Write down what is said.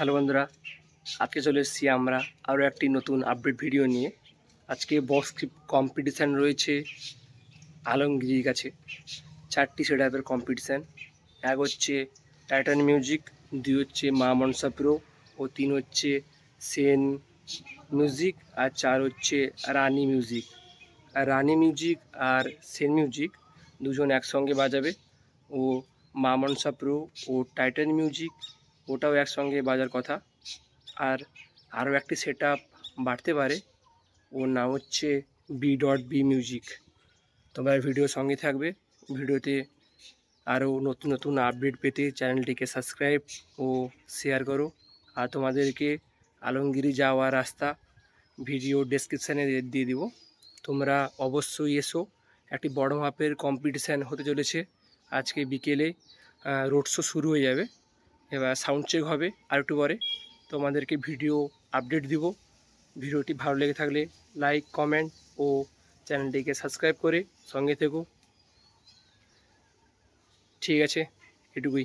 Hello বন্ধুরা, আজকে চলে এসেছি আমরা আরও একটি নতুন আপডেট ভিডিও নিয়ে। আজকে বক্স কম্পিটিশান রয়েছে আলমগীরির কাছে। 4টি সেট আপের কম্পিটিশান। 1 হচ্ছে টাইটান মিউজিক, 2 হচ্ছে মা মনসা প্রো ও 3 হচ্ছে সেন মিউজিক আর 4 হচ্ছে রানি মিউজিক। আর রানি মিউজিক আর সেন মিউজিক দুজন একসঙ্গে বাজাবে ও মা মনসা প্রো ও টাইটান মিউজিক ওটাও একসঙ্গে বাজার কথা। আর আরও একটি সেট আপ বাড়তে পারে, ওর নাম হচ্ছে বি মিউজিক। তোমরা ভিডিওর সঙ্গে থাকবে। ভিডিওতে আরও নতুন নতুন আপডেট পেতে চ্যানেলটিকে সাবস্ক্রাইব ও শেয়ার করো। আর তোমাদেরকে আলমগীরি যাওয়ার রাস্তা ভিডিও ডেসক্রিপশানে দিয়ে দিব, তোমরা অবশ্যই এসো। একটি বড় মাপের কম্পিটিশান হতে চলেছে। আজকে বিকেলে রোড শো শুরু হয়ে যাবে, এবার সাউন্ড চেক হবে আর একটু পরে। তোমাদেরকে ভিডিও আপডেট দিব। ভিডিওটি ভালো লেগে থাকলে লাইক, কমেন্ট ও চ্যানেলটিকে সাবস্ক্রাইব করে সঙ্গে থেকো। ঠিক আছে, এটুকুই।